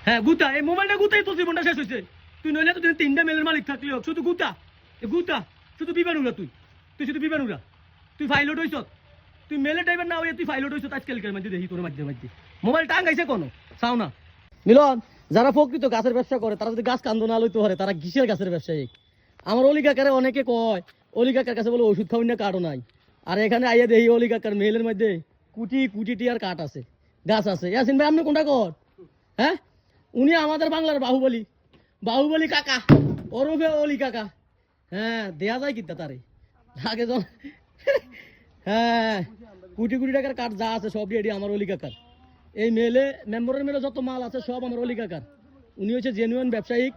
হ্যাঁ গুতা, এই মোবাইলটা গুতাই তোর জীবনটা শেষ হয়েছে। তুই নইলে তো তিনটা মেলের মালিক থাকলি শুধু গুতা, গুতা শুধু বিবানুরা, তুই শুধু বিবানুরা, তুই ফাইলট হইছ, তুই মেলে টাইপের না হয়ে তুই ফাইলট হইছ আজকালকার মধ্যে দেখি তোর মাঝে মাঝে মোবাইল টাঙ্গাইছে কোনো চাও না। মিলন, যারা প্রকৃত গাছের ব্যবসা করে তারা যদি গাছ কান্দ না লইতে পারে তারা কিসের গাছের ব্যবসায়ী? আমার অলি কাকারে অনেকে কয় অলি কাকার কাছে বলে ওষুধ খাওয়াই না কার্ডও নাই, আর এখানে আইয়া দেখি অলি কাকার মেলের মধ্যে কুটি কুটি টিয়ার কাঠ আছে, গাছ আছে। ইয়াসিন ভাই আপনি কোনটা কর? হ্যাঁ, উনি আমাদের বাংলার বাহুবলী, বাহুবলী কাকা, ওরফে অলি কাকা। হ্যাঁ, দেয়া যায় কিতা তারে আগে যখন হ্যাঁ, কোটি কোটি টাকার কাঠ যা আছে সব রেডি আমার অলি কাকার। এই মেলে মেম্বরের মেলে যত মাল আছে সব আমার অলি কাকার। উনি হচ্ছে জেনুইন ব্যবসায়িক,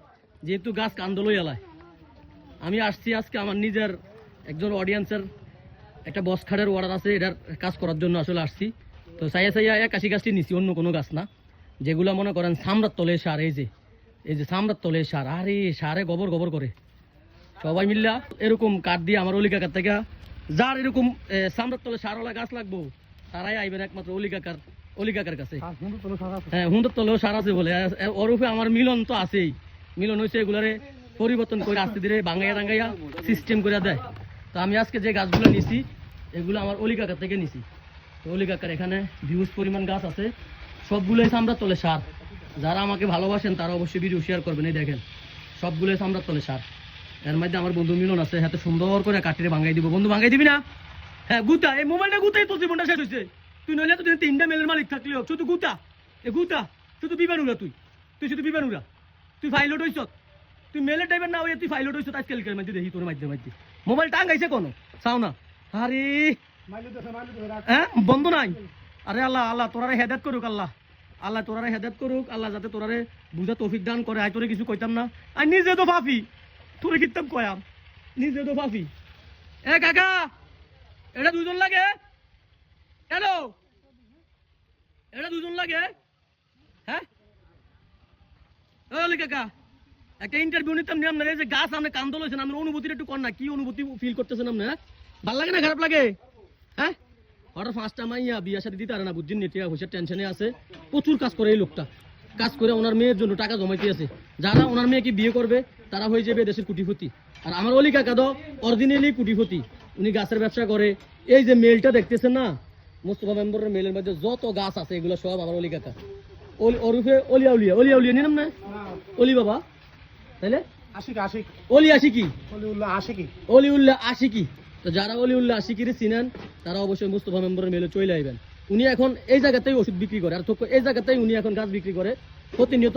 যেহেতু গাছ কান্দলই এলায়। আমি আসছি আজকে আমার নিজের একজন অডিয়েন্সের একটা বস খাটের অর্ডার আছে, এটার কাজ করার জন্য আসলে আসছি। তো চাইয়া চাইয়া একাশি গাছটি নিছি, অন্য কোনো গাছ না। যেগুলো মনে করেন সামরার তলে সার, এই যে সামরার তলে সার, আর এই সারে গোবর গোবর করে সবাই মিল্লা এরকম কাঠ দিয়ে আমার অলি কাকার থেকে যার এরকম সামরার তলে সারওয়ালা গাছ লাগবো তারাই আইবেন একমাত্র অলি কাকার কাছে। হ্যাঁ, হুন্দর তলেও সার আছে বলে, ওরূপে আমার মিলন তো আছেই। মিলন হয়েছে এগুলারে পরিবর্তন করে আস্তে ধীরে ভাঙ্গাইয়া টাঙ্গাইয়া সিস্টেম করে দেয়। তো আমি আজকে যে গাছগুলো নিছি এগুলো আমার অলি কাকার থেকে নিছি। তো অলি কাকার এখানে হিউজ পরিমাণ গাছ আছে, সবগুলোই সামরার তলে সার। যারা আমাকে ভালোবাসেন তারা অবশ্যই ভিডিও শেয়ার করবেন। এই দেখেন সবগুলোই সামরার তলে সার। এর মধ্যে আমার বন্ধু মিলন আছে, হাতে সুন্দর করে কাটিয়ে ভাঙ্গাই দিব। বন্ধু ভাঙ্গাই দিবি না? হ্যাঁ গুতা, এই মোবাইলটা গুতাই তোর জীবনটা শেষ হয়েছে। তুই নইলে তো তিনটা মেলের মালিক থাকলি শুধু গুতা, গুতা শুধু বিবানুরা, তুই শুধু বিবানুরা, তুই ফাইলট হইছ, তুই মেলে টাইপের না হয়ে তুই ফাইলট হইছ আজকালকার মধ্যে দেখি তোর মাঝে মাঝে মোবাইল টাঙ্গাইছে কোনো চাও না। আরে হ্যাঁ, বন্ধ নাই। আরে আল্লাহ আল্লাহ তোরারে হেদায়েত করুক, আল্লাহ আল্লাহ তোরারে হেদায়েত করুক, আল্লাহ যাতে তোরারে বুঝা তৌফিক দান করে। আই তোরে কিছু কইতাম না, আর নিজে তো ফাফি, তোরে কিতাম কয়াম, নিজে তো ফাফি। এ কাকা, এটা দুজন লাগে? হ্যালো, এটা দুজন লাগে? হ্যাঁ ওলি কাকা, একটা ইন্টারভিউ নিতাম নিয়ম না, এই যে গাছ আপনি কান্দল হয়েছেন, আমার অনুভূতিটা একটু কর না, কি অনুভূতি ফিল করতেছেন আপনি? হ্যাঁ, ভাল লাগে না খারাপ লাগে? হ্যাঁ, হঠাৎ 5টা মাইয়া বিয়া সাথে দিতে পারে না, বুঝছেন? নেটিয়া পয়সার টেনশনে আছে, প্রচুর কাজ করে এই লোকটা, কাজ করে ওনার মেয়ের জন্য টাকা জমাইতে আছে। যারা ওনার মেয়েকে বিয়ে করবে তারা হয়ে যাবে দেশের কোটিপতি। আর আমার অলি কাকা তো অরিজিনালি কোটিপতি, উনি গাছের ব্যবসা করে। এই যে মেলটা দেখতেছেন না, মোস্তফা মেম্বরের মেলের মধ্যে যত গাছ আছে এগুলো সব আমার অলি কাকা। ওরফে অলিয়া উলিয়া, অলিয়া উলিয়া নিলাম না, অলি বাবা, তাইলে অলি আশিকি, অলিউল্লাহ আশিকি। তো যারা অলিউল্লাহ আশিকির চিনেন তারা অবশ্যই মুস্তফা মেম্বরের মেলে চলে আইবেন। উনি এখন এই জায়গাতেই ওষুধ বিক্রি করে, আর এই জায়গাতেই উনি এখন গাছ বিক্রি করে প্রতিনিয়ত।